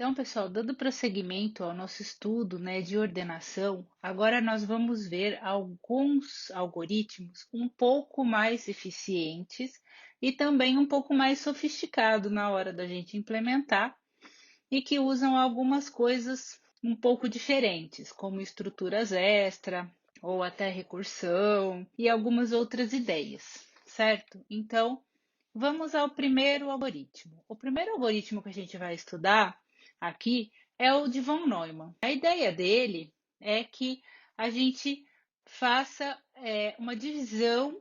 Então, pessoal, dando prosseguimento ao nosso estudo, né, de ordenação, agora nós vamos ver alguns algoritmos um pouco mais eficientes e também um pouco mais sofisticados na hora da gente implementar e que usam algumas coisas um pouco diferentes, como estruturas extra ou até recursão e algumas outras ideias, certo? Então, vamos ao primeiro algoritmo. O primeiro algoritmo que a gente vai estudar aqui é o de von Neumann. A ideia dele é que a gente faça uma divisão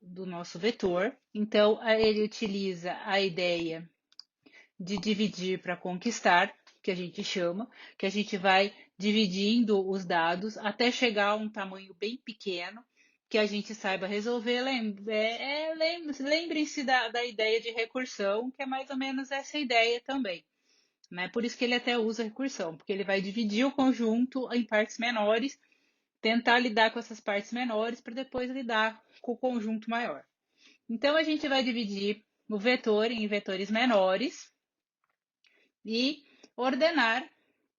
do nosso vetor. Então, ele utiliza a ideia de dividir para conquistar, que a gente chama, que a gente vai dividindo os dados até chegar a um tamanho bem pequeno que a gente saiba resolver. Lembrem-se da ideia de recursão, que é mais ou menos essa ideia também. Né? Por isso que ele até usa recursão, porque ele vai dividir o conjunto em partes menores, tentar lidar com essas partes menores para depois lidar com o conjunto maior. Então, a gente vai dividir o vetor em vetores menores e ordenar,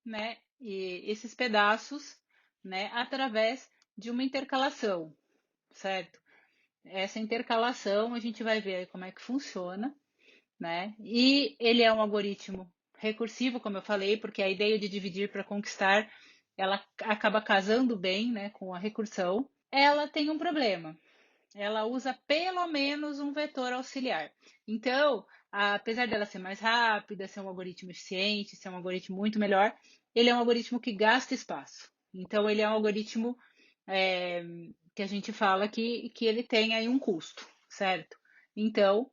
né, esses pedaços, né, através de uma intercalação, certo? Essa intercalação a gente vai ver como é que funciona, né? E ele é um algoritmo recursivo, como eu falei, porque a ideia de dividir para conquistar, ela acaba casando bem, né, com a recursão. Ela tem um problema, ela usa pelo menos um vetor auxiliar. Então, apesar dela ser mais rápida, ser um algoritmo eficiente, ser um algoritmo muito melhor, ele é um algoritmo que gasta espaço. Então, ele é um algoritmo que a gente fala que ele tem aí um custo, certo? Então,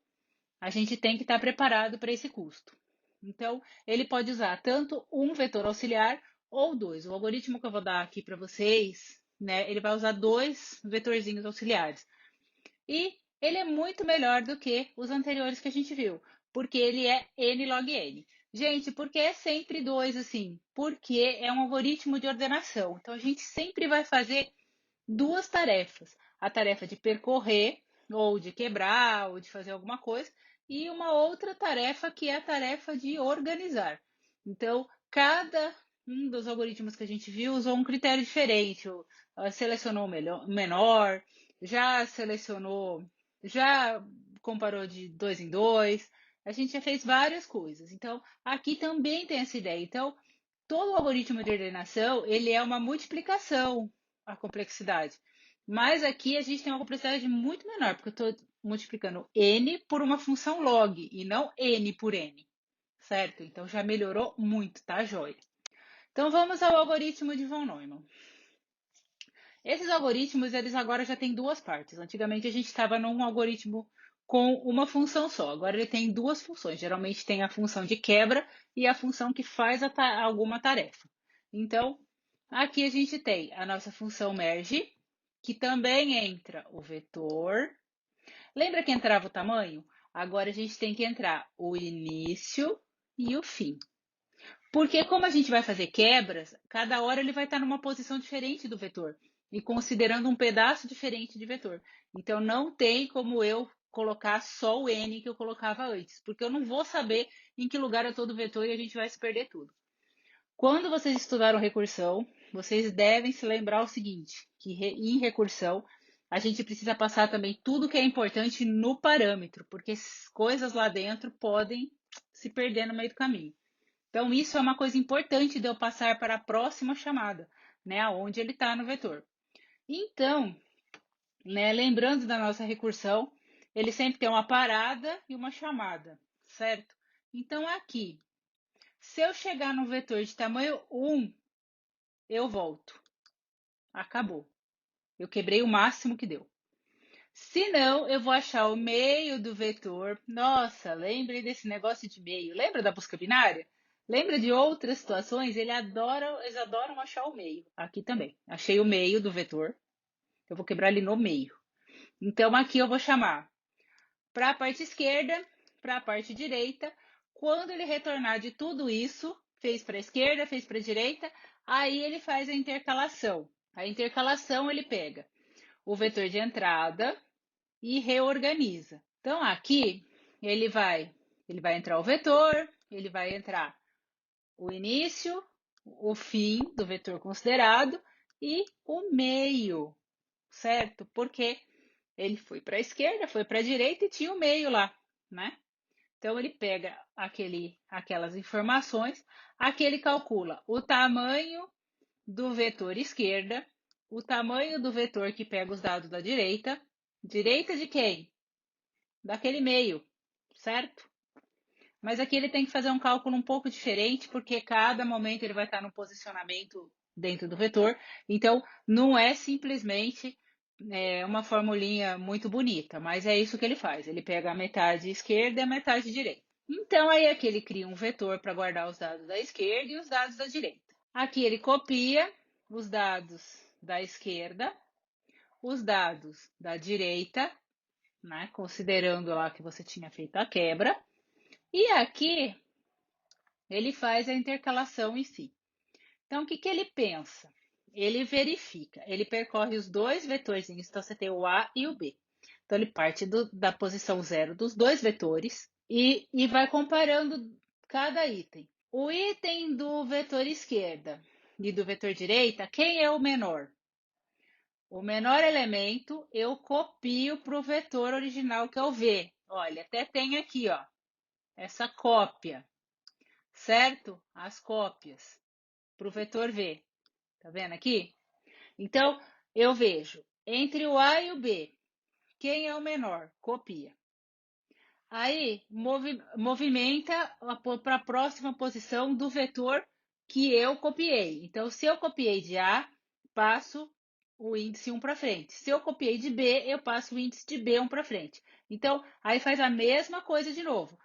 a gente tem que estar preparado para esse custo. Então, ele pode usar tanto um vetor auxiliar ou dois. O algoritmo que eu vou dar aqui para vocês, né, ele vai usar dois vetorzinhos auxiliares. E ele é muito melhor do que os anteriores que a gente viu, porque ele é n log n. Gente, por que é sempre dois assim? Porque é um algoritmo de ordenação. Então, a gente sempre vai fazer duas tarefas: a tarefa de percorrer, ou de quebrar, ou de fazer alguma coisa, e uma outra tarefa que é a tarefa de organizar. Então, cada um dos algoritmos que a gente viu usou um critério diferente. Selecionou o menor, já selecionou, já comparou de dois em dois. A gente já fez várias coisas. Então, aqui também tem essa ideia. Então, todo algoritmo de ordenação, ele é uma multiplicação a complexidade. Mas aqui a gente tem uma complexidade muito menor, porque eu estou multiplicando n por uma função log e não n por n, certo? Então já melhorou muito, tá, joia? Então vamos ao algoritmo de von Neumann. Esses algoritmos, eles agora já têm duas partes. Antigamente a gente estava num algoritmo com uma função só. Agora ele tem duas funções. Geralmente tem a função de quebra e a função que faz alguma tarefa. Então, aqui a gente tem a nossa função merge, que também entra o vetor. Lembra que entrava o tamanho? Agora a gente tem que entrar o início e o fim. Porque como a gente vai fazer quebras, cada hora ele vai estar numa posição diferente do vetor e considerando um pedaço diferente de vetor. Então não tem como eu colocar só o n que eu colocava antes, porque eu não vou saber em que lugar eu estou do vetor e a gente vai se perder tudo. Quando vocês estudaram recursão, vocês devem se lembrar o seguinte, que em recursão a gente precisa passar também tudo que é importante no parâmetro, porque coisas lá dentro podem se perder no meio do caminho. Então, isso é uma coisa importante de eu passar para a próxima chamada, né, onde ele está no vetor. Então, né, lembrando da nossa recursão, ele sempre tem uma parada e uma chamada, certo? Então, aqui, se eu chegar no vetor de tamanho 1, eu volto. Acabou. Eu quebrei o máximo que deu. Se não, eu vou achar o meio do vetor. Nossa, lembre desse negócio de meio. Lembra da busca binária? Lembra de outras situações? Eles adoram achar o meio. Aqui também. Achei o meio do vetor. Eu vou quebrar ele no meio. Então, aqui eu vou chamar para a parte esquerda, para a parte direita. Quando ele retornar de tudo isso, fez para a esquerda, fez para a direita, aí ele faz a intercalação. A intercalação ele pega o vetor de entrada e reorganiza. Então, aqui ele vai entrar o vetor, ele vai entrar o início, o fim do vetor considerado e o meio, certo? Porque ele foi para a esquerda, foi para a direita e tinha o meio lá, né? Então ele pega aquelas informações, aqui ele calcula o tamanho do vetor esquerda, o tamanho do vetor que pega os dados da direita. Direita de quem? Daquele meio, certo? Mas aqui ele tem que fazer um cálculo um pouco diferente, porque cada momento ele vai estar no posicionamento dentro do vetor. Então, não é simplesmente uma formulinha muito bonita, mas é isso que ele faz. Ele pega a metade esquerda e a metade direita. Então, aí aqui ele cria um vetor para guardar os dados da esquerda e os dados da direita. Aqui ele copia os dados da esquerda, os dados da direita, né, considerando lá que você tinha feito a quebra, e aqui ele faz a intercalação em si. Então, o que ele pensa? Ele verifica, ele percorre os dois vetorzinhos, então você tem o A e o B. Então, ele parte da posição zero dos dois vetores e vai comparando cada item. O item do vetor esquerda e do vetor direita, quem é o menor? O menor elemento eu copio para o vetor original, que é o V. Olha, até tem aqui, ó, essa cópia, certo? As cópias para o vetor V. Tá vendo aqui? Então, eu vejo entre o A e o B, quem é o menor? Copia. Aí, movimenta para a próxima posição do vetor que eu copiei. Então, se eu copiei de A, passo o índice 1 para frente. Se eu copiei de B, eu passo o índice de B 1 para frente. Então, aí faz a mesma coisa de novo.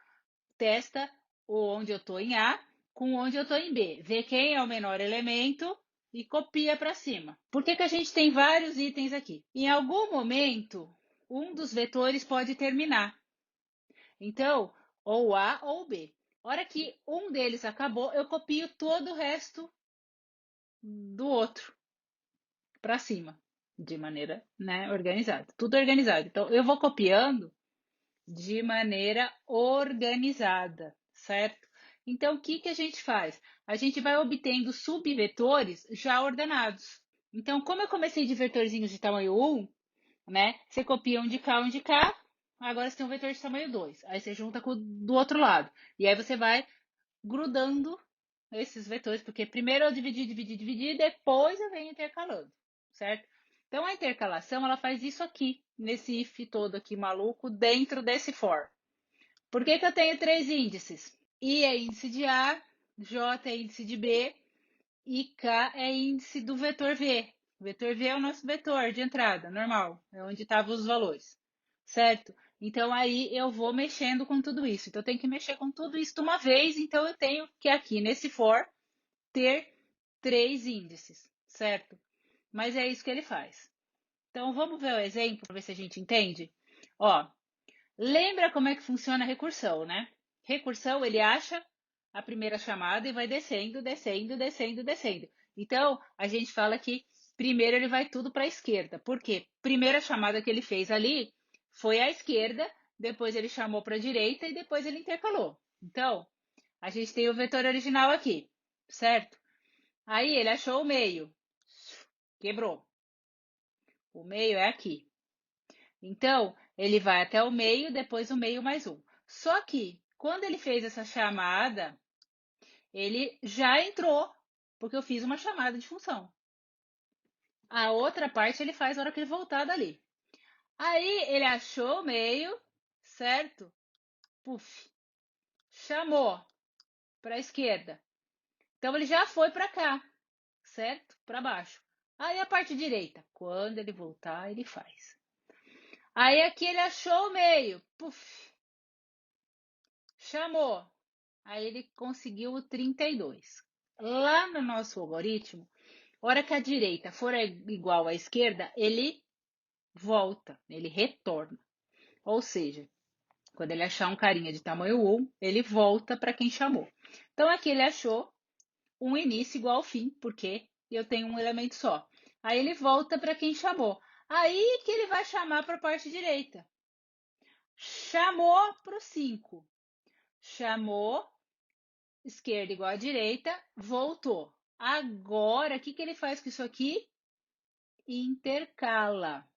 Testa onde eu estou em A com onde eu estou em B. Vê quem é o menor elemento e copia para cima. Por que a gente tem vários itens aqui? Em algum momento, um dos vetores pode terminar. Então, ou A ou B. A hora que um deles acabou, eu copio todo o resto do outro para cima, de maneira, né, organizada. Tudo organizado. Então, eu vou copiando de maneira organizada, certo? Então, o que a gente faz? A gente vai obtendo subvetores já ordenados. Então, como eu comecei de vetorzinhos de tamanho 1, né? Você copia um de cá, agora você tem um vetor de tamanho 2. Aí você junta com o do outro lado. E aí você vai grudando esses vetores, porque primeiro eu dividi, depois eu venho intercalando, certo? Então a intercalação ela faz isso aqui, nesse if todo aqui maluco, dentro desse for. Por que eu tenho três índices? I é índice de A, J é índice de B e K é índice do vetor V. O vetor V é o nosso vetor de entrada, normal, é onde estavam os valores, certo? Então aí eu vou mexendo com tudo isso. Então eu tenho que mexer com tudo isso de uma vez, então eu tenho que aqui nesse for ter três índices, certo? Mas é isso que ele faz. Então vamos ver o exemplo para ver se a gente entende? Ó, lembra como é que funciona a recursão, né? Recursão, ele acha a primeira chamada e vai descendo, descendo, descendo, descendo. Então, a gente fala que primeiro ele vai tudo para a esquerda. Por quê? Primeira chamada que ele fez ali foi à esquerda, depois ele chamou para a direita e depois ele intercalou. Então, a gente tem o vetor original aqui, certo? Aí ele achou o meio, quebrou. O meio é aqui. Então, ele vai até o meio, depois o meio mais um. Só que, quando ele fez essa chamada, ele já entrou, porque eu fiz uma chamada de função. A outra parte ele faz na hora que ele voltar dali. Aí, ele achou o meio, certo? Puf, chamou para a esquerda. Então, ele já foi para cá, certo? Para baixo. Aí, a parte direita, quando ele voltar, ele faz. Aí, aqui ele achou o meio, puf, chamou. Aí ele conseguiu o 32. Lá no nosso algoritmo, a hora que a direita for igual à esquerda, ele volta, ele retorna. Ou seja, quando ele achar um carinha de tamanho 1, ele volta para quem chamou. Então aqui ele achou um início igual ao fim, porque eu tenho um elemento só. Aí ele volta para quem chamou. Aí que ele vai chamar para a parte direita. Chamou para o 5. Chamou esquerda igual à direita, voltou. Agora, o que ele faz com isso aqui? Intercala.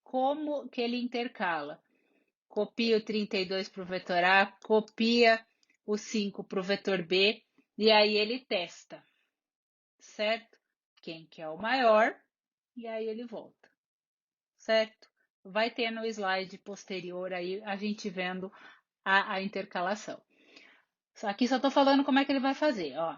Como que ele intercala? Copia o 32 para o vetor A, copia o 5 para o vetor B, e aí ele testa, certo? Quem que é o maior, e aí ele volta, certo? Vai ter no slide posterior aí a gente vendo a intercalação. Aqui só estou falando como é que ele vai fazer, ó.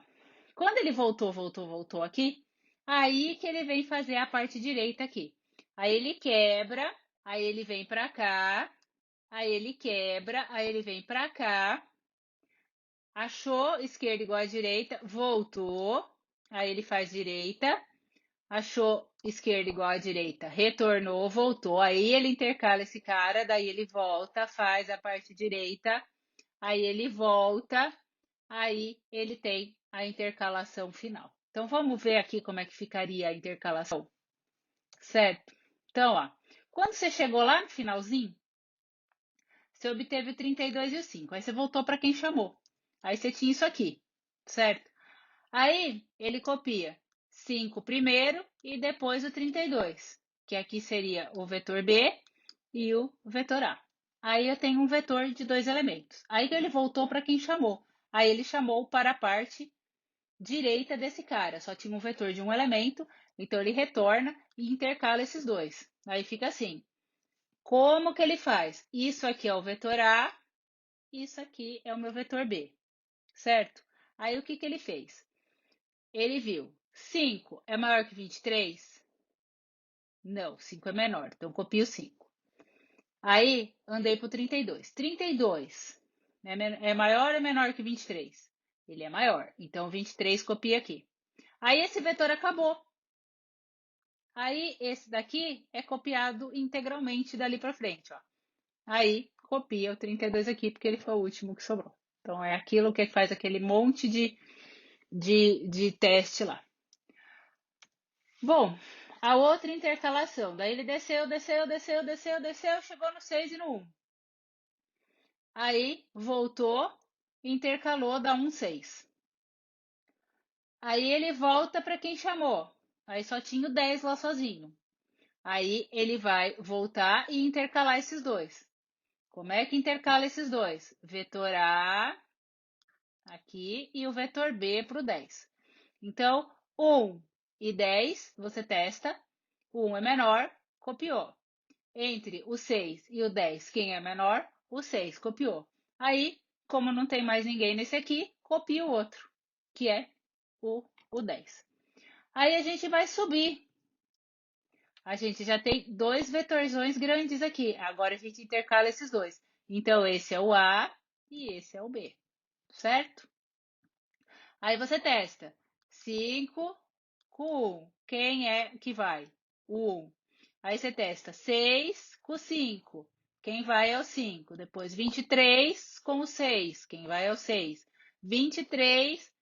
Quando ele voltou aqui, aí que ele vem fazer a parte direita aqui. Aí ele quebra, aí ele vem para cá, aí ele quebra, aí ele vem para cá, achou esquerda igual a direita, voltou, aí ele faz direita, achou esquerda igual a direita, retornou, voltou, aí ele intercala esse cara, daí ele volta, faz a parte direita, aí ele volta, aí ele tem a intercalação final. Então vamos ver aqui como é que ficaria a intercalação, certo? Então, ó, quando você chegou lá no finalzinho, você obteve o 32 e o 5. Aí você voltou para quem chamou. Aí você tinha isso aqui, certo? Aí ele copia 5 primeiro e depois o 32, que aqui seria o vetor B e o vetor A. Aí eu tenho um vetor de 2 elementos. Aí ele voltou para quem chamou. Aí ele chamou para a parte direita desse cara. Só tinha um vetor de um elemento, então ele retorna e intercala esses dois. Aí fica assim. Como que ele faz? Isso aqui é o vetor A, isso aqui é o meu vetor B, certo? Aí o que ele fez? Ele viu 5 é maior que 23? Não, 5 é menor, então copio 5. Aí andei para o 32. 32 é maior ou menor que 23? Ele é maior, então 23 copia aqui. Aí esse vetor acabou. Aí esse daqui é copiado integralmente dali para frente, ó. Aí copia o 32 aqui, porque ele foi o último que sobrou. Então é aquilo que faz aquele monte de teste lá. Bom, a outra intercalação. Daí ele desceu, chegou no 6 e no 1. Aí voltou, intercalou, dá um 6. Aí ele volta para quem chamou. Aí só tinha o 10 lá sozinho. Aí ele vai voltar e intercalar esses dois. Como é que intercala esses dois? Vetor A aqui e o vetor B para o 10. Então, 1 e 10, você testa. O 1 é menor, copiou. Entre o 6 e o 10, quem é menor? O 6, copiou. Aí, como não tem mais ninguém nesse aqui, copia o outro, que é o 10. Aí a gente vai subir. A gente já tem dois vetorzões grandes aqui. Agora a gente intercala esses dois. Então, esse é o A e esse é o B, certo? Aí você testa. 5 com 1. Quem é que vai? O 1. Aí você testa 6 com 5. Quem vai é o 5. Depois 23 com o 6. Quem vai é o 6. 23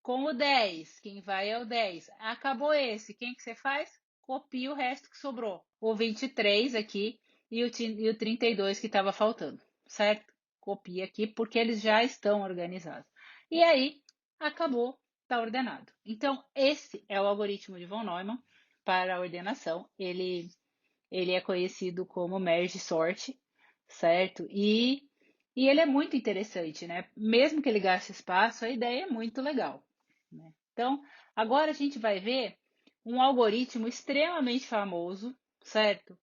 com o 10. Quem vai é o 10. Acabou esse. Quem que você faz? Copia o resto que sobrou. O 23 aqui e o 32 que estava faltando, certo? Copia aqui porque eles já estão organizados. E aí, acabou, está ordenado. Então, esse é o algoritmo de von Neumann para a ordenação. Ele é conhecido como merge sort, certo? E ele é muito interessante, né? Mesmo que ele gaste espaço, a ideia é muito legal, né? Então, agora a gente vai ver um algoritmo extremamente famoso, certo?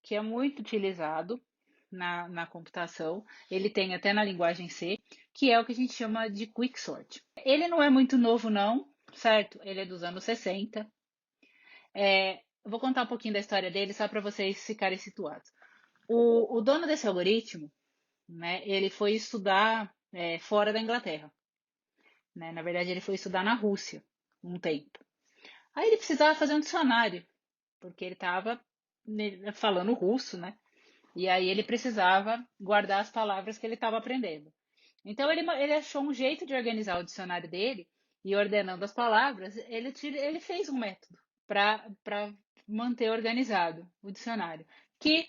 Que é muito utilizado na computação. Ele tem até na linguagem C, que é o que a gente chama de quicksort. Ele não é muito novo, não, certo? Ele é dos anos 60. Eu vou contar um pouquinho da história dele só para vocês ficarem situados. O dono desse algoritmo, né, ele foi estudar fora da Inglaterra. Né? Na verdade, ele foi estudar na Rússia um tempo. Aí ele precisava fazer um dicionário, porque ele estava falando russo, né? E aí ele precisava guardar as palavras que ele estava aprendendo. Então ele achou um jeito de organizar o dicionário dele e ordenando as palavras, ele fez um método para manter organizado o dicionário, que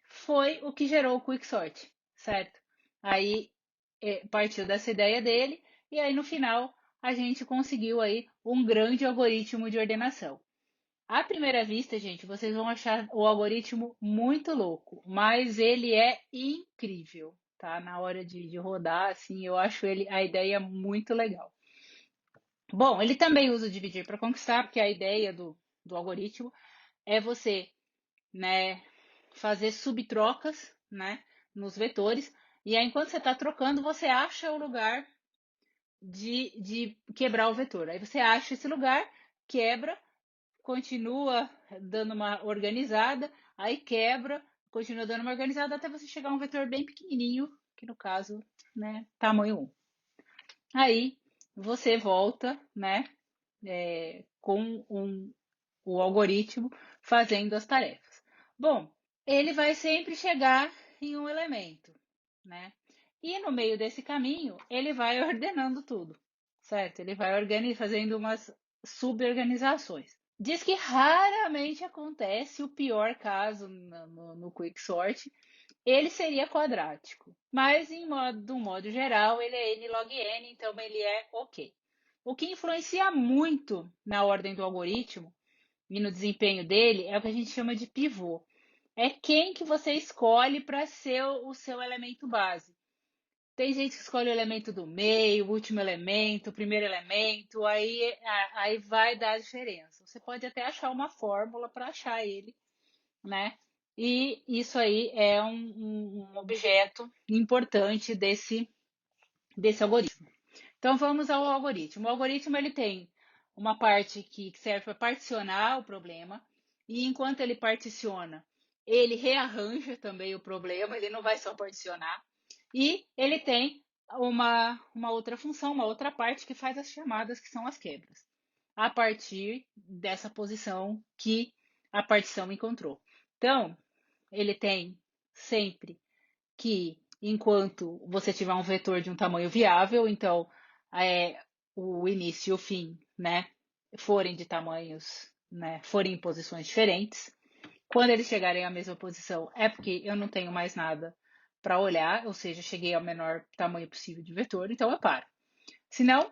foi o que gerou o Quicksort, certo? Aí partiu dessa ideia dele E aí no final a gente conseguiu aí um grande algoritmo de ordenação. À primeira vista, gente, vocês vão achar o algoritmo muito louco, mas ele é incrível, tá? Na hora de rodar, assim, eu acho ele a ideia muito legal. Bom, ele também usa o dividir para conquistar, porque a ideia do algoritmo é você, né, fazer subtrocas, né, nos vetores, e aí enquanto você está trocando, você acha o lugar de quebrar o vetor. Aí você acha esse lugar, quebra, continua dando uma organizada, aí quebra, continua dando uma organizada até você chegar a um vetor bem pequenininho, que no caso, né, tamanho 1. Aí você volta, né, com o algoritmo fazendo as tarefas. Bom, ele vai sempre chegar em um elemento, né? E no meio desse caminho, ele vai ordenando tudo, certo? Ele vai fazendo umas suborganizações. Diz que raramente acontece o pior caso no Quicksort, ele seria quadrático, mas de um modo geral ele é n log n, então ele é ok. O que influencia muito na ordem do algoritmo e no desempenho dele é o que a gente chama de pivô. É quem que você escolhe para ser o seu elemento base. Tem gente que escolhe o elemento do meio, o último elemento, o primeiro elemento, aí vai dar a diferença. Você pode até achar uma fórmula para achar ele, né? E isso aí é um objeto importante desse algoritmo. Então vamos ao algoritmo. O algoritmo ele tem uma parte que serve para particionar o problema, e enquanto ele particiona, ele rearranja também o problema, ele não vai só particionar. E ele tem uma outra função, uma outra parte que faz as chamadas, que são as quebras, a partir dessa posição que a partição encontrou. Então, ele tem sempre que, enquanto você tiver um vetor de um tamanho viável, então o início e o fim, né, forem de tamanhos, né, forem em posições diferentes. Quando eles chegarem à mesma posição, é porque eu não tenho mais nada para olhar, ou seja, cheguei ao menor tamanho possível de vetor, então eu paro. Se não,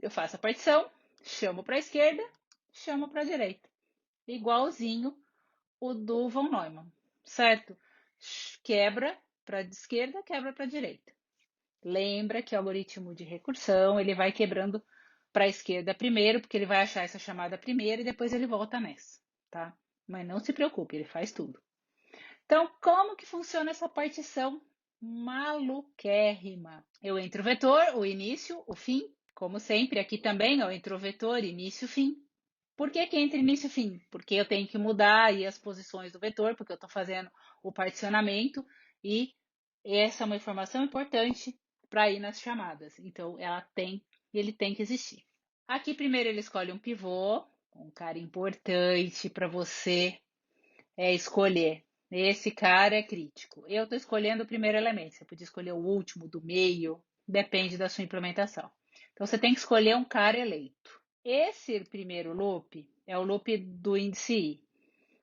eu faço a partição, chamo para a esquerda, chamo para a direita. Igualzinho o do von Neumann, certo? Quebra para a esquerda, quebra para a direita. Lembra que o algoritmo de recursão, ele vai quebrando para a esquerda primeiro, porque ele vai achar essa chamada primeiro e depois ele volta nessa, tá? Mas não se preocupe, ele faz tudo. Então, como que funciona essa partição maluquérrima? Eu entro o vetor, o início, o fim, como sempre, aqui também eu entro o vetor, início, fim. Por que entra início e fim? Porque eu tenho que mudar aí as posições do vetor, porque eu estou fazendo o particionamento, e essa é uma informação importante para ir nas chamadas. Então, ele tem que existir. Aqui, primeiro, ele escolhe um pivô, um cara importante para você escolher. Esse cara é crítico. Eu estou escolhendo o primeiro elemento. Você podia escolher o último, do meio, depende da sua implementação. Então, você tem que escolher um cara eleito. Esse primeiro loop é o loop do índice i.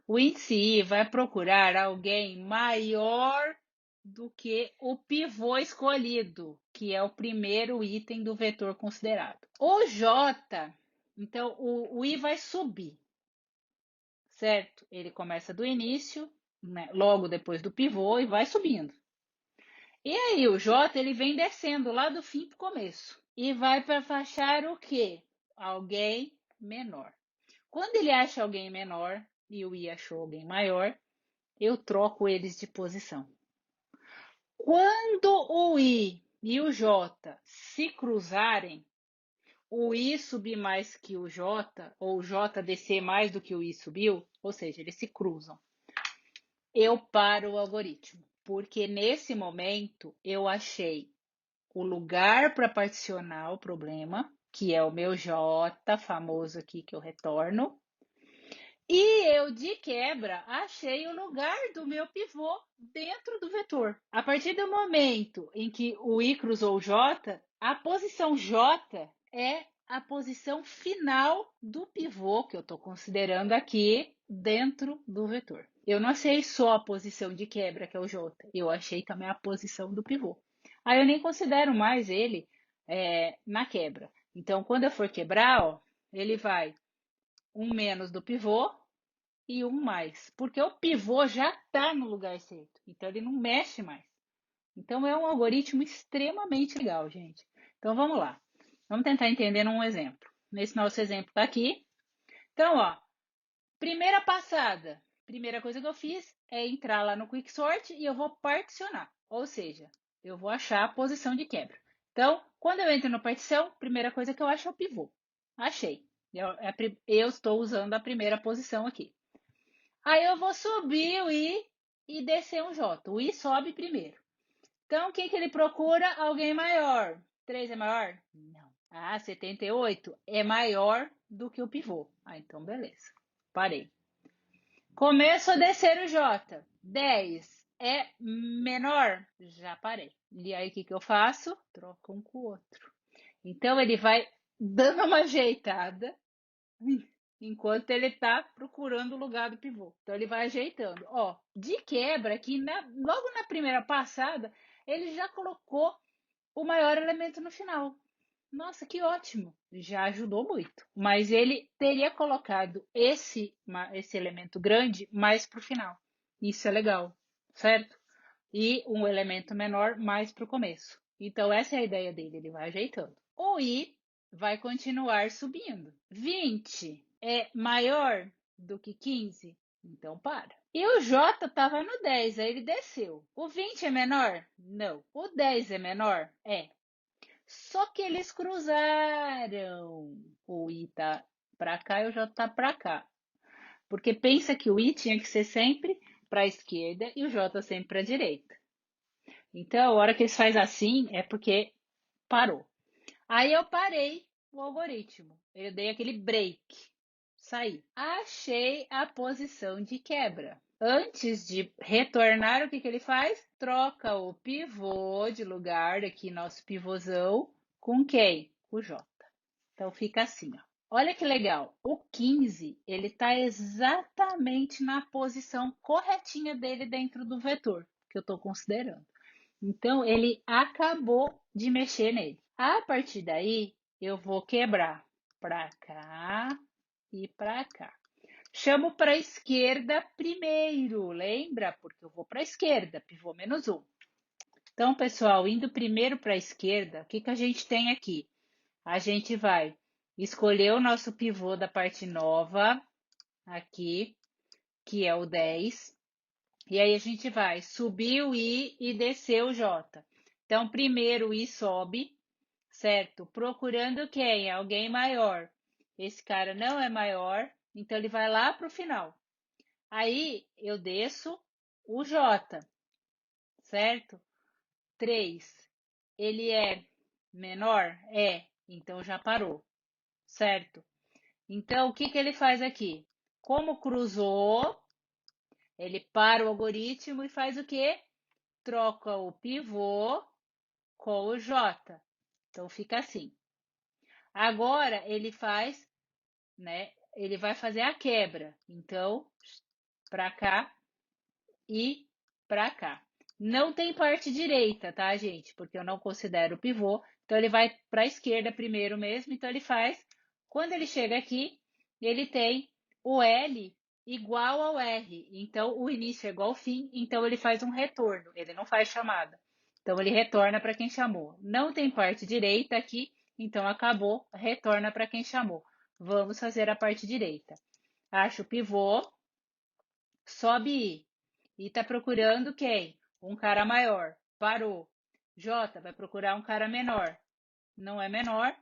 O índice i vai procurar alguém maior do que o pivô escolhido, que é o primeiro item do vetor considerado. O j, então o i vai subir, certo? Ele começa do início, né, logo depois do pivô, e vai subindo. E aí o j ele vem descendo lá do fim para o começo e vai para achar o quê? Alguém menor. Quando ele acha alguém menor e o i achou alguém maior, eu troco eles de posição. Quando o i e o j se cruzarem, o i subir mais que o j, ou o j descer mais do que o i subiu, ou seja, eles se cruzam, eu paro o algoritmo, porque nesse momento eu achei o lugar para particionar o problema, que é o meu j famoso aqui que eu retorno, e eu, de quebra, achei o lugar do meu pivô dentro do vetor. A partir do momento em que o i cruzou o j, a posição j é a posição final do pivô que eu estou considerando aqui dentro do vetor. Eu não achei só a posição de quebra, que é o j, eu achei também a posição do pivô. Aí eu nem considero mais ele na quebra. Então, quando eu for quebrar, ó, ele vai um menos do pivô e um mais, porque o pivô já está no lugar certo, então ele não mexe mais. Então é um algoritmo extremamente legal, gente. Então vamos lá. Vamos tentar entender num exemplo. Nesse nosso exemplo tá aqui. Então, ó, primeira passada. Primeira coisa que eu fiz é entrar lá no Quicksort e eu vou particionar. Ou seja, eu vou achar a posição de quebra. Então, quando eu entro no partição, primeira coisa que eu acho é o pivô. Achei. Eu estou usando a primeira posição aqui. Aí eu vou subir o I e descer um J. O I sobe primeiro. Então, o que ele procura? Alguém maior. 3 é maior? Não. Ah, 78 é maior do que o pivô. Ah, então beleza. Parei. Começo a descer o J. 10 é menor? Já parei. E aí, o que eu faço? Troco um com o outro. Então, ele vai dando uma ajeitada enquanto ele está procurando o lugar do pivô. Então, ele vai ajeitando. Ó, de quebra, aqui logo na primeira passada, ele já colocou o maior elemento no final. Nossa, que ótimo! Já ajudou muito. Mas ele teria colocado esse elemento grande mais para o final. Isso é legal, certo? E um elemento menor mais para o começo. Então, essa é a ideia dele, ele vai ajeitando. O I vai continuar subindo. 20 é maior do que 15? Então, para. E o J estava no 10, aí ele desceu. O 20 é menor? Não. O 10 é menor? É. Só que eles cruzaram. O I tá para cá e o J tá para cá. Porque pensa que o I tinha que ser sempre para a esquerda e o J sempre para a direita. Então, a hora que eles fazem assim, é porque parou. Aí eu parei o algoritmo. Eu dei aquele break. Saí. Achei a posição de quebra. Antes de retornar, o que ele faz? Troca o pivô de lugar, aqui nosso pivôzão, com quem? O J. Então fica assim, ó. Olha que legal. O 15, ele está exatamente na posição corretinha dele dentro do vetor que eu estou considerando. Então, ele acabou de mexer nele. A partir daí, eu vou quebrar para cá e para cá. Chamo para a esquerda primeiro, lembra? Porque eu vou para a esquerda, pivô menos um. Então, pessoal, indo primeiro para a esquerda, o que a gente tem aqui? A gente vai escolher o nosso pivô da parte nova, aqui, que é o 10. E aí a gente vai subir o I e descer o J. Então, primeiro o I sobe, certo? Procurando quem? Alguém maior. Esse cara não é maior, então ele vai lá para o final. Aí eu desço o J, certo? 3. Ele é menor? É, então já parou, certo? Então, o que ele faz aqui? Como cruzou, ele para o algoritmo e faz o quê? Troca o pivô com o J. Então fica assim. Agora ele faz, né? Ele vai fazer a quebra. Então, para cá e para cá. Não tem parte direita, tá, gente? Porque eu não considero pivô. Então ele vai para a esquerda primeiro mesmo. Então ele faz. Quando ele chega aqui, ele tem o L igual ao R. Então o início é igual ao fim. Então ele faz um retorno. Ele não faz chamada. Então ele retorna para quem chamou. Não tem parte direita aqui. Então acabou. Retorna para quem chamou. Vamos fazer a parte direita. Acho o pivô. Sobe I. E tá procurando quem? Um cara maior. Parou. J vai procurar um cara menor. Não é menor.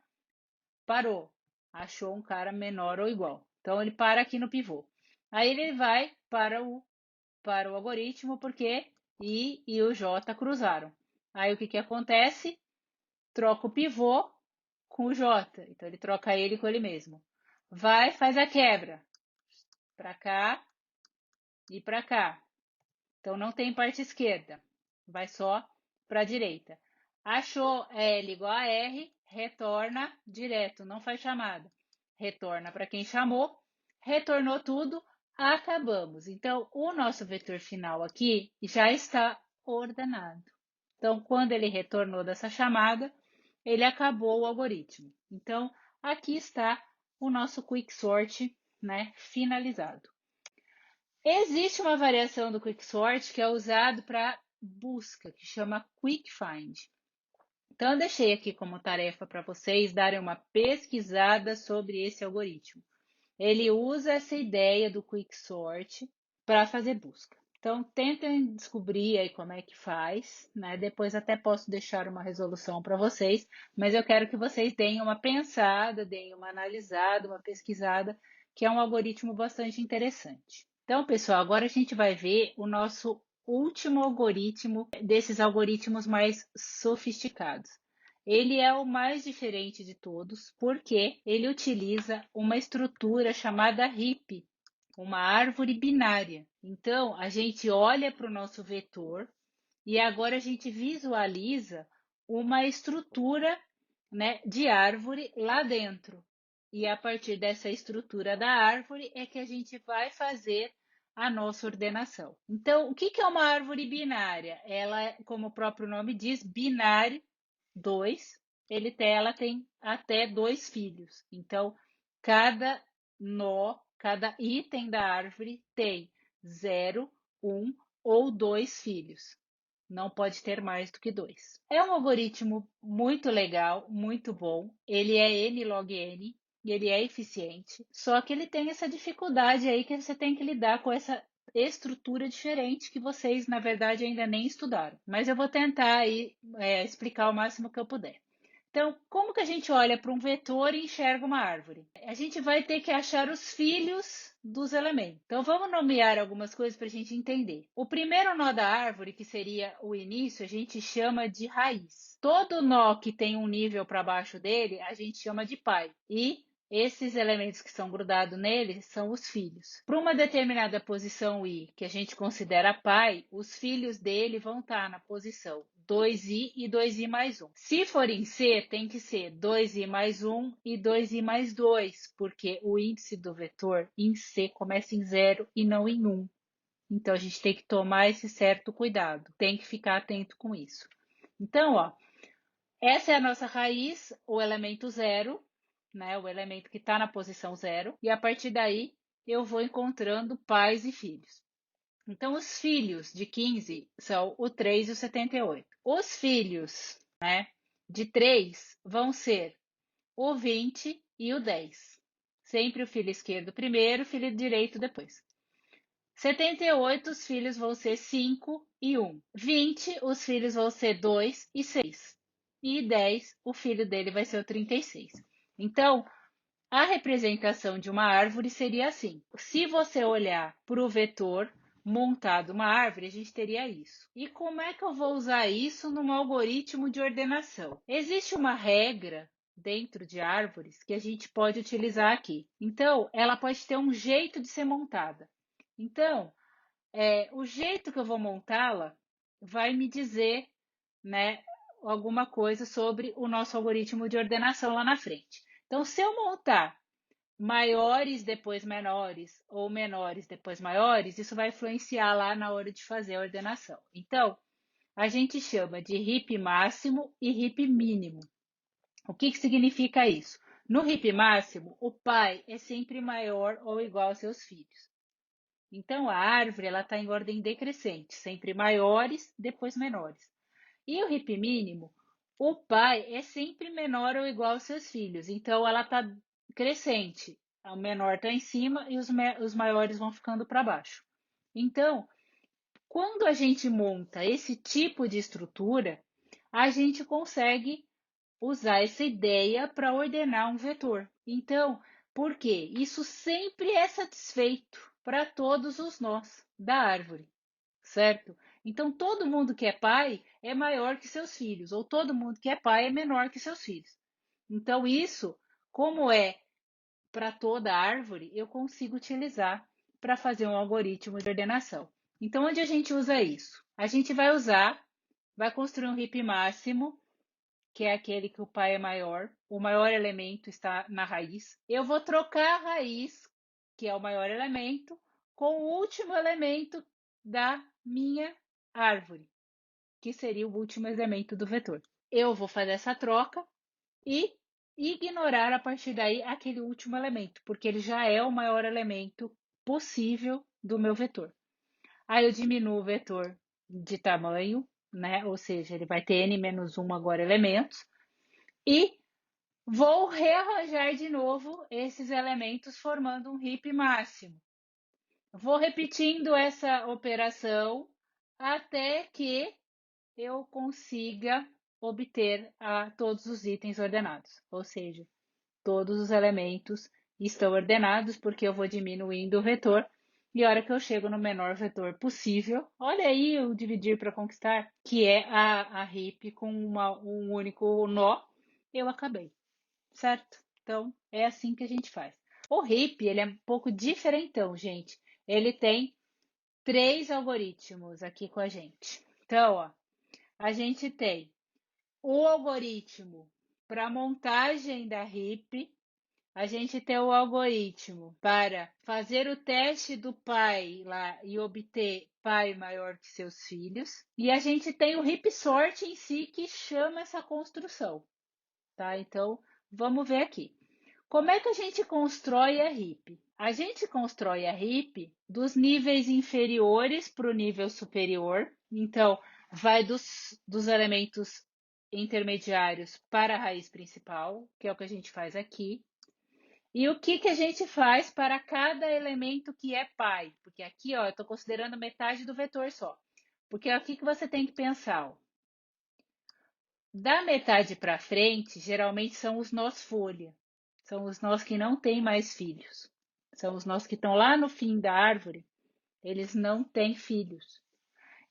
Parou. Achou um cara menor ou igual. Então ele para aqui no pivô. Aí ele vai para o algoritmo porque I e o J cruzaram. Aí o que acontece? Troca o pivô com o J. Então ele troca ele com ele mesmo. Vai, faz a quebra. Para cá e para cá. Então não tem parte esquerda, vai só para a direita. Achou L igual a R, retorna direto, não faz chamada. Retorna para quem chamou, retornou tudo, acabamos. Então o nosso vetor final aqui já está ordenado. Então quando ele retornou dessa chamada, ele acabou o algoritmo. Então, aqui está o nosso Quicksort, né, finalizado. Existe uma variação do Quicksort que é usado para busca, que chama Quick Find. Então, eu deixei aqui como tarefa para vocês darem uma pesquisada sobre esse algoritmo. Ele usa essa ideia do Quicksort para fazer busca. Então, tentem descobrir aí como é que faz, né? Depois até posso deixar uma resolução para vocês, mas eu quero que vocês deem uma pensada, deem uma analisada, uma pesquisada, que é um algoritmo bastante interessante. Então, pessoal, agora a gente vai ver o nosso último algoritmo desses algoritmos mais sofisticados. Ele é o mais diferente de todos porque ele utiliza uma estrutura chamada HIP, uma árvore binária. Então, a gente olha para o nosso vetor e agora a gente visualiza uma estrutura, né, de árvore lá dentro. E a partir dessa estrutura da árvore é que a gente vai fazer a nossa ordenação. Então, o que é uma árvore binária? Ela é, como o próprio nome diz, binário 2, ela tem até 2 filhos. Então, cada nó, cada item da árvore tem 0, 1 ou 2 filhos. Não pode ter mais do que 2. É um algoritmo muito legal, muito bom. Ele é N log N e ele é eficiente. Só que ele tem essa dificuldade aí que você tem que lidar com essa estrutura diferente que vocês, na verdade, ainda nem estudaram. Mas eu vou tentar aí explicar o máximo que eu puder. Então, como que a gente olha para um vetor e enxerga uma árvore? A gente vai ter que achar os filhos dos elementos. Então, vamos nomear algumas coisas para a gente entender. O primeiro nó da árvore, que seria o início, a gente chama de raiz. Todo nó que tem um nível para baixo dele, a gente chama de pai. E esses elementos que são grudados nele são os filhos. Para uma determinada posição i, que a gente considera pai, os filhos dele vão estar na posição 2i e 2i mais 1. Se for em C, tem que ser 2i mais 1 e 2i mais 2, porque o índice do vetor em C começa em 0 e não em 1. Então, a gente tem que tomar esse certo cuidado, tem que ficar atento com isso. Então, ó, essa é a nossa raiz, o elemento 0, né, o elemento que está na posição 0, e a partir daí eu vou encontrando pais e filhos. Então, os filhos de 15 são o 3 e o 78. Os filhos, né, de 3 vão ser o 20 e o 10. Sempre o filho esquerdo primeiro, o filho direito depois. 78, os filhos vão ser 5 e 1. 20, os filhos vão ser 2 e 6. E 10, o filho dele vai ser o 36. Então, a representação de uma árvore seria assim. Se você olhar para o vetor montado uma árvore, a gente teria isso. E como é que eu vou usar isso num algoritmo de ordenação? Existe uma regra dentro de árvores que a gente pode utilizar aqui. Então, ela pode ter um jeito de ser montada. Então, o jeito que eu vou montá-la vai me dizer, né, alguma coisa sobre o nosso algoritmo de ordenação lá na frente. Então, se eu montar maiores depois menores ou menores depois maiores, isso vai influenciar lá na hora de fazer a ordenação. Então, a gente chama de heap máximo e heap mínimo. O que significa isso? No heap máximo, o pai é sempre maior ou igual aos seus filhos. Então, a árvore está em ordem decrescente, sempre maiores, depois menores. E o heap mínimo, o pai é sempre menor ou igual aos seus filhos. Então, ela está crescente. O menor está em cima e os maiores vão ficando para baixo. Então, quando a gente monta esse tipo de estrutura, a gente consegue usar essa ideia para ordenar um vetor. Então, por quê? Isso sempre é satisfeito para todos os nós da árvore, certo? Então, todo mundo que é pai é maior que seus filhos, ou todo mundo que é pai é menor que seus filhos. Então, isso, como é para toda árvore, eu consigo utilizar para fazer um algoritmo de ordenação. Então, onde a gente usa isso? A gente vai construir um heap máximo, que é aquele que o pai é maior, o maior elemento está na raiz. Eu vou trocar a raiz, que é o maior elemento, com o último elemento da minha árvore, que seria o último elemento do vetor. Eu vou fazer essa troca e ignorar a partir daí aquele último elemento, porque ele já é o maior elemento possível do meu vetor. Aí eu diminuo o vetor de tamanho, né? Ou seja, ele vai ter n-1 agora elementos, e vou rearranjar de novo esses elementos formando um heap máximo. Vou repetindo essa operação até que eu consiga obter todos os itens ordenados, ou seja, todos os elementos estão ordenados porque eu vou diminuindo o vetor e a hora que eu chego no menor vetor possível, olha aí o dividir para conquistar, que é a heap com um único nó, eu acabei, certo? Então, é assim que a gente faz. O heap, ele é um pouco diferentão, gente. Ele tem 3 algoritmos aqui com a gente. Então, ó, a gente tem o algoritmo para montagem da heap, a gente tem o algoritmo para fazer o teste do pai lá e obter pai maior que seus filhos, e a gente tem o heap sort em si que chama essa construção, tá? Então, vamos ver aqui. Como é que a gente constrói a heap? A gente constrói a heap dos níveis inferiores para o nível superior. Então, vai dos elementos intermediários para a raiz principal, que é o que a gente faz aqui. E o que, que a gente faz para cada elemento que é pai? Porque aqui, ó, eu estou considerando metade do vetor só. Porque é aqui que você tem que pensar. Ó. Da metade para frente, geralmente são os nós folha. São os nós que não têm mais filhos. São os nós que estão lá no fim da árvore. Eles não têm filhos.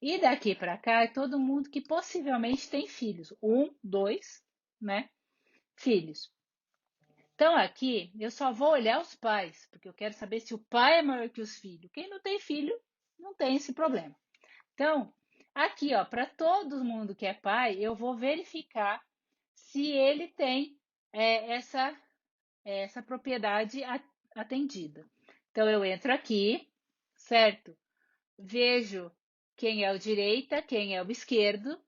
E daqui para cá é todo mundo que possivelmente tem filhos. Um, dois, né? Filhos. Então aqui eu só vou olhar os pais, porque eu quero saber se o pai é maior que os filhos. Quem não tem filho não tem esse problema. Então, aqui, ó, para todo mundo que é pai, eu vou verificar se ele tem essa propriedade atendida. Então, eu entro aqui, certo? Vejo quem é o direita, quem é o esquerdo,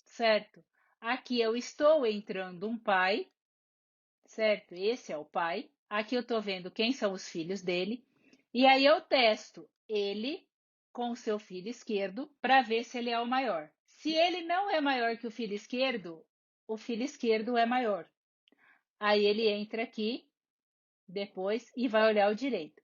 certo? Aqui eu estou entrando um pai, certo? Esse é o pai. Aqui eu estou vendo quem são os filhos dele. E aí eu testo ele com o seu filho esquerdo para ver se ele é o maior. Se ele não é maior que o filho esquerdo é maior. Aí ele entra aqui depois e vai olhar o direito.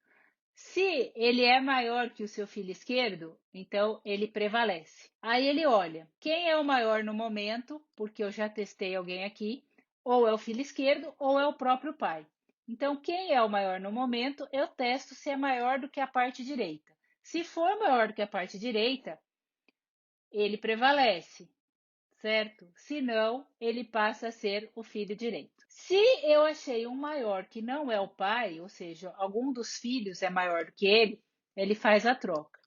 Se ele é maior que o seu filho esquerdo, então ele prevalece. Aí ele olha quem é o maior no momento, porque eu já testei alguém aqui, ou é o filho esquerdo ou é o próprio pai. Então, quem é o maior no momento, eu testo se é maior do que a parte direita. Se for maior do que a parte direita, ele prevalece, certo? Se não, ele passa a ser o filho direito. Se eu achei um maior que não é o pai, ou seja, algum dos filhos é maior do que ele faz a troca.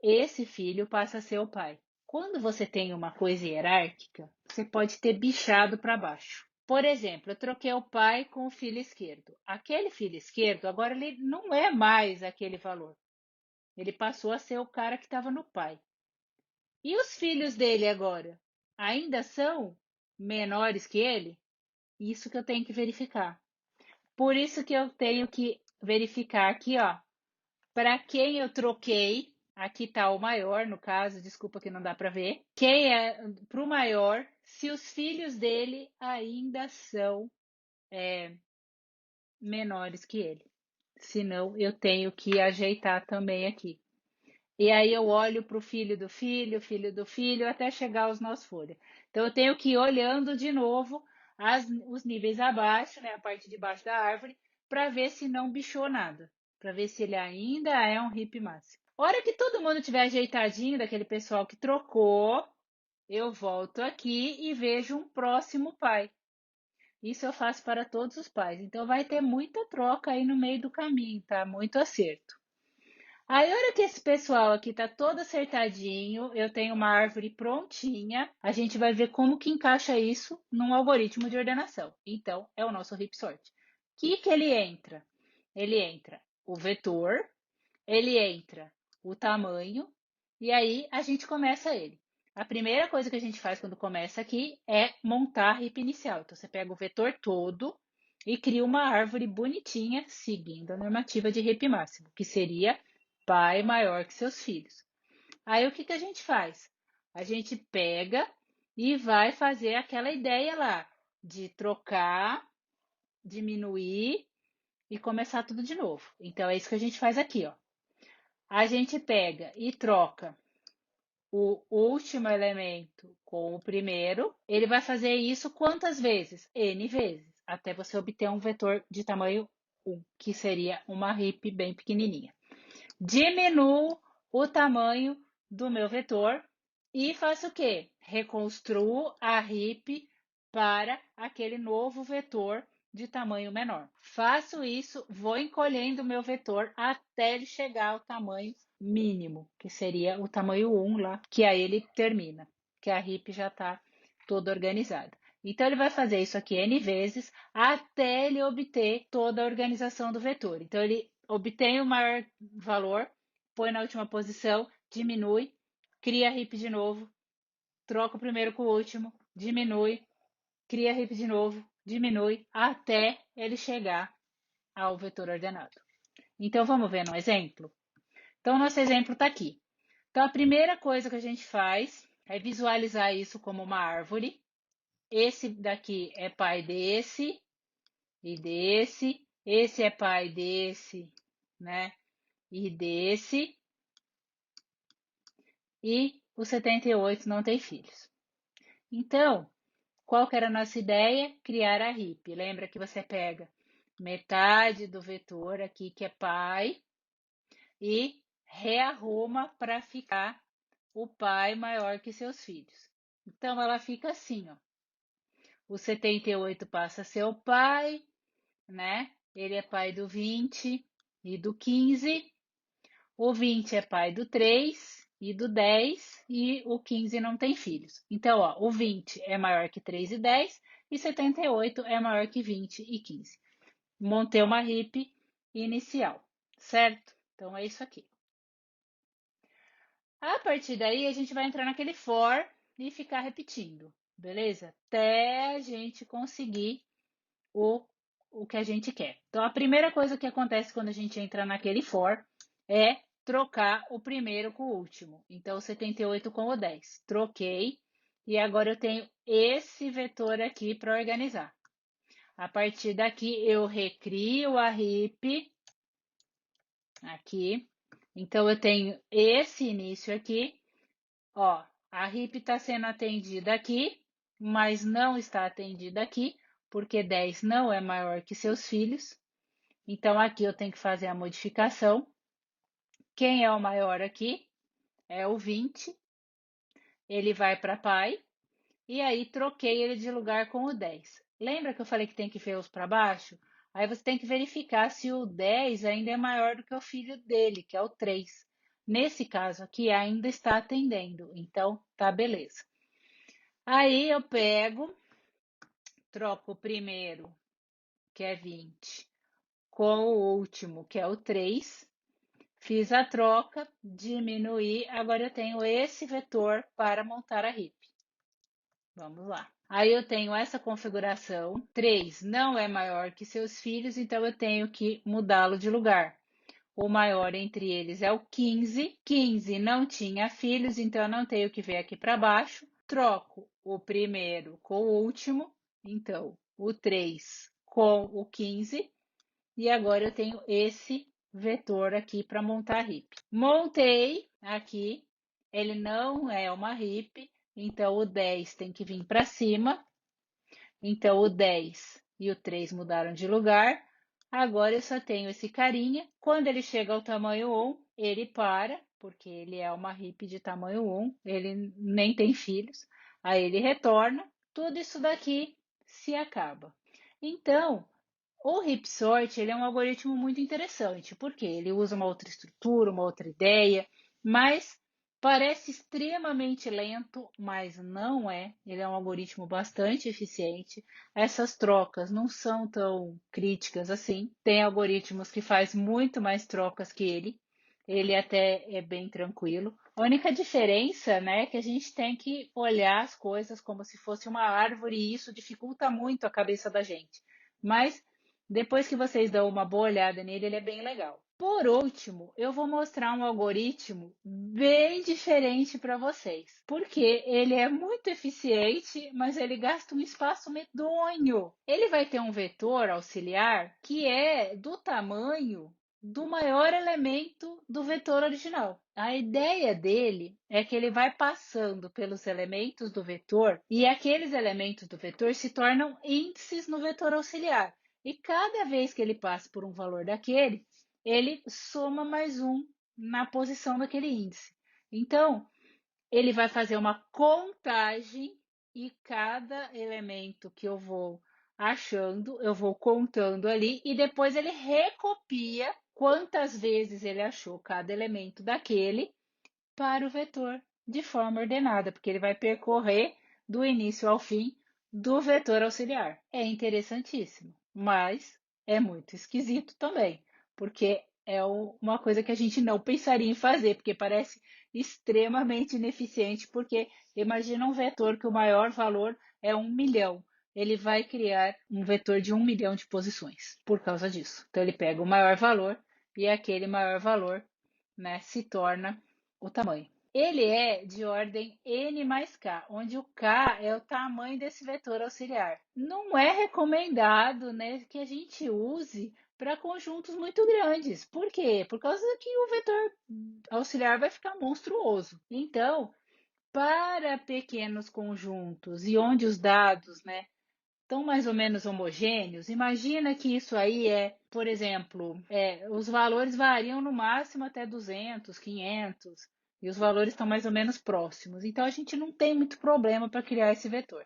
Esse filho passa a ser o pai. Quando você tem uma coisa hierárquica, você pode ter bichado para baixo. Por exemplo, eu troquei o pai com o filho esquerdo. Aquele filho esquerdo, agora ele não é mais aquele valor. Ele passou a ser o cara que estava no pai. E os filhos dele agora? Ainda são menores que ele? Isso que eu tenho que verificar. Por isso que eu tenho que verificar aqui, ó, para quem eu troquei. Aqui está o maior, no caso, desculpa que não dá para ver. Quem é para o maior, se os filhos dele ainda são menores que ele. Senão, eu tenho que ajeitar também aqui. E aí eu olho para o filho do filho, até chegar aos nós folha. Então eu tenho que ir olhando de novo os níveis abaixo, né, a parte de baixo da árvore, para ver se não bichou nada, para ver se ele ainda é um hip máximo. Hora que todo mundo tiver ajeitadinho, daquele pessoal que trocou, eu volto aqui e vejo um próximo pai. Isso eu faço para todos os pais. Então vai ter muita troca aí no meio do caminho, tá? Muito acerto. Aí, a hora que esse pessoal aqui tá todo acertadinho, eu tenho uma árvore prontinha, a gente vai ver como que encaixa isso num algoritmo de ordenação. Então, é o nosso heap sort. O que ele entra? Ele entra o vetor, ele entra o tamanho, e aí a gente começa ele. A primeira coisa que a gente faz quando começa aqui é montar a heap inicial. Então, você pega o vetor todo e cria uma árvore bonitinha, seguindo a normativa de heap máximo, que seria pai maior que seus filhos. Aí, o que que a gente faz? A gente pega e vai fazer aquela ideia lá de trocar, diminuir e começar tudo de novo. Então, é isso que a gente faz aqui, ó. A gente pega e troca o último elemento com o primeiro. Ele vai fazer isso quantas vezes? N vezes, até você obter um vetor de tamanho 1, que seria uma heap bem pequenininha. Diminuo o tamanho do meu vetor e faço o quê? Reconstruo a heap para aquele novo vetor de tamanho menor. Faço isso, vou encolhendo o meu vetor até ele chegar ao tamanho mínimo, que seria o tamanho 1 lá, que aí ele termina, que a heap já está toda organizada. Então, ele vai fazer isso aqui N vezes até ele obter toda a organização do vetor. Então, ele obtém o maior valor, põe na última posição, diminui, cria a heap de novo, troca o primeiro com o último, diminui, cria a heap de novo, diminui, até ele chegar ao vetor ordenado. Então, vamos ver no exemplo? Então, nosso exemplo está aqui. Então, a primeira coisa que a gente faz é visualizar isso como uma árvore. Esse daqui é pai desse e desse. Esse é pai desse, né? E desse. E o 78 não tem filhos. Então, qual que era a nossa ideia? Criar a heap. Lembra que você pega metade do vetor aqui, que é pai, e rearruma para ficar o pai maior que seus filhos. Então, ela fica assim, ó. O 78 passa a ser o pai, né? Ele é pai do 20 e do 15. O 20 é pai do 3 e do 10 e o 15 não tem filhos. Então, ó, o 20 é maior que 3 e 10 e 78 é maior que 20 e 15. Montei uma heap inicial, certo? Então, é isso aqui. A partir daí, a gente vai entrar naquele for e ficar repetindo, beleza? Até a gente conseguir o que a gente quer. Então, a primeira coisa que acontece quando a gente entra naquele for é trocar o primeiro com o último. Então, o 78 com o 10. Troquei e agora eu tenho esse vetor aqui para organizar. A partir daqui, eu recrio a heap aqui. Então, eu tenho esse início aqui. Ó, a heap está sendo atendida aqui, mas não está atendida aqui, porque 10 não é maior que seus filhos. Então, aqui eu tenho que fazer a modificação. Quem é o maior aqui? É o 20. Ele vai para pai. E aí, troquei ele de lugar com o 10. Lembra que eu falei que tem que ver os para baixo? Aí você tem que verificar se o 10 ainda é maior do que o filho dele, que é o 3. Nesse caso aqui, ainda está atendendo. Então, tá beleza. Aí, eu pego, troco o primeiro, que é 20, com o último, que é o 3. Fiz a troca, diminuí, agora eu tenho esse vetor para montar a heap. Vamos lá. Aí eu tenho essa configuração, 3 não é maior que seus filhos, então eu tenho que mudá-lo de lugar. O maior entre eles é o 15. 15 não tinha filhos, então eu não tenho que ver aqui para baixo. Troco o primeiro com o último, então o 3 com o 15. E agora eu tenho esse vetor aqui para montar a heap. Montei aqui, ele não é uma heap, então o 10 tem que vir para cima. Então o 10 e o 3 mudaram de lugar. Agora eu só tenho esse carinha. Quando ele chega ao tamanho 1, ele para, porque ele é uma heap de tamanho 1, ele nem tem filhos. Aí ele retorna, tudo isso daqui se acaba. Então, o Hipsort, ele é um algoritmo muito interessante, porque ele usa uma outra estrutura, uma outra ideia, mas parece extremamente lento, mas não é. Ele é um algoritmo bastante eficiente. Essas trocas não são tão críticas assim. Tem algoritmos que fazem muito mais trocas que ele. ele até é bem tranquilo. A única diferença, né, é que a gente tem que olhar as coisas como se fosse uma árvore e isso dificulta muito a cabeça da gente. Mas depois que vocês dão uma boa olhada nele, ele é bem legal. Por último, eu vou mostrar um algoritmo bem diferente para vocês, porque ele é muito eficiente, mas ele gasta um espaço medonho. Ele vai ter um vetor auxiliar que é do tamanho do maior elemento do vetor original. A ideia dele é que ele vai passando pelos elementos do vetor e aqueles elementos do vetor se tornam índices no vetor auxiliar. E cada vez que ele passa por um valor daquele, ele soma mais um na posição daquele índice. Então, ele vai fazer uma contagem e cada elemento que eu vou achando, eu vou contando ali e depois ele recopia quantas vezes ele achou cada elemento daquele para o vetor de forma ordenada, porque ele vai percorrer do início ao fim do vetor auxiliar. É interessantíssimo, mas é muito esquisito também, porque é uma coisa que a gente não pensaria em fazer, porque parece extremamente ineficiente, porque imagina um vetor que o maior valor é 1 milhão. Ele vai criar um vetor de 1 milhão de posições por causa disso. Então ele pega o maior valor e aquele maior valor, né, se torna o tamanho. Ele é de ordem n mais k, onde o k é o tamanho desse vetor auxiliar. Não é recomendado, né, que a gente use para conjuntos muito grandes. Por quê? Por causa que o vetor auxiliar vai ficar monstruoso. Então, para pequenos conjuntos e onde os dados, né, estão mais ou menos homogêneos, imagina que isso aí é, por exemplo, os valores variam no máximo até 200, 500, e os valores estão mais ou menos próximos. Então, a gente não tem muito problema para criar esse vetor.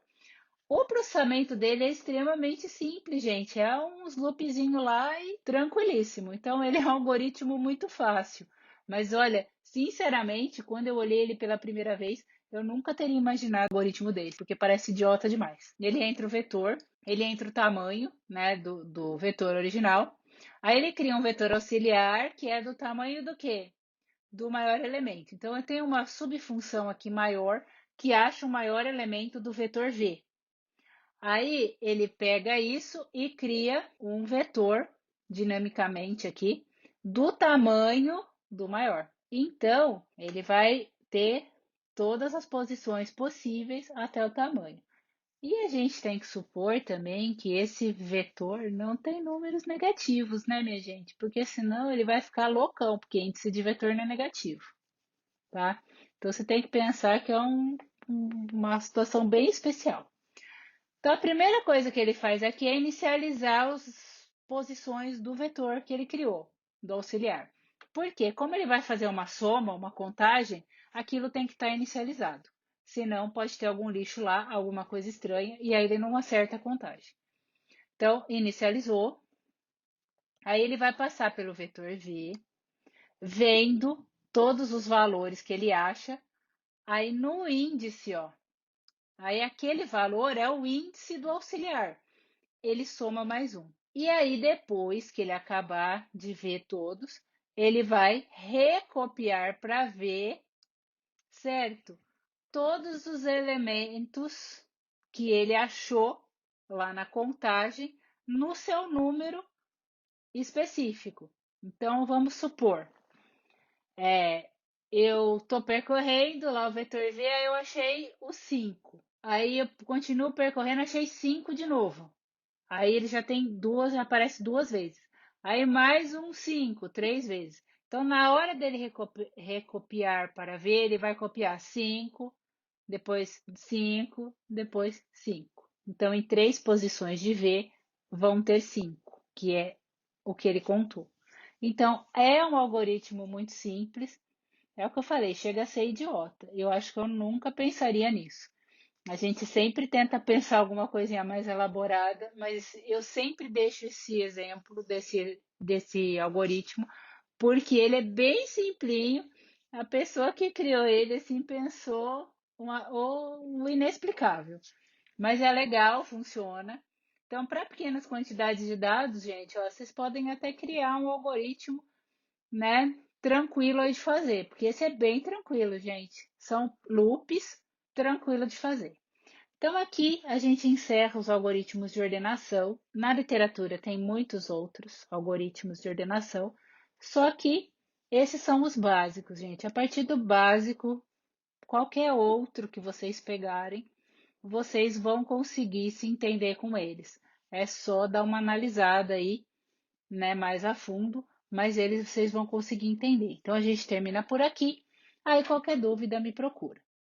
O processamento dele é extremamente simples, gente. É uns loopzinho lá e tranquilíssimo. Então, ele é um algoritmo muito fácil. Mas olha, sinceramente, quando eu olhei ele pela primeira vez, eu nunca teria imaginado o algoritmo dele, porque parece idiota demais. Ele entra o vetor, ele entra o tamanho, né, do vetor original. Aí ele cria um vetor auxiliar, que é do tamanho do quê? Do maior elemento. Então, eu tenho uma subfunção aqui maior, que acha o maior elemento do vetor V. Aí ele pega isso e cria um vetor dinamicamente aqui do tamanho do maior. Então, ele vai ter todas as posições possíveis até o tamanho. E a gente tem que supor também que esse vetor não tem números negativos, né, minha gente? Porque senão ele vai ficar loucão, porque índice de vetor não é negativo, tá? Então você tem que pensar que é uma situação bem especial. Então, a primeira coisa que ele faz aqui é inicializar as posições do vetor que ele criou, do auxiliar. Por quê? Como ele vai fazer uma soma, uma contagem, aquilo tem que estar inicializado. Senão, pode ter algum lixo lá, alguma coisa estranha, e aí ele não acerta a contagem. Então, inicializou. Aí ele vai passar pelo vetor V, vendo todos os valores que ele acha. Aí no índice, ó, aí aquele valor é o índice do auxiliar. Ele soma mais um. E aí, depois que ele acabar de ver todos, ele vai recopiar para ver, certo? Todos os elementos que ele achou lá na contagem no seu número específico. Então, vamos supor, eu estou percorrendo lá o vetor V, aí eu achei o 5. Aí eu continuo percorrendo, achei 5 de novo. Aí ele já tem duas, já aparece 2 vezes. Aí mais um 5, 3 vezes. Então, na hora dele recopiar para ver, ele vai copiar 5, depois 5, depois 5. Então, em 3 posições de V, vão ter 5, que é o que ele contou. Então, é um algoritmo muito simples. É o que eu falei, chega a ser idiota. Eu acho que eu nunca pensaria nisso. A gente sempre tenta pensar alguma coisinha mais elaborada, mas eu sempre deixo esse exemplo desse algoritmo, porque ele é bem simplinho. A pessoa que criou ele assim pensou o inexplicável. Mas é legal, funciona. Então, para pequenas quantidades de dados, gente, ó, vocês podem até criar um algoritmo, né, tranquilo aí de fazer, porque esse é bem tranquilo, gente. São loops tranquilo de fazer. Então, aqui a gente encerra os algoritmos de ordenação. Na literatura tem muitos outros algoritmos de ordenação, só que esses são os básicos, gente. A partir do básico, qualquer outro que vocês pegarem, vocês vão conseguir se entender com eles. É só dar uma analisada aí, né, mais a fundo, mas eles vocês vão conseguir entender. Então a gente termina por aqui. Aí qualquer dúvida me procura.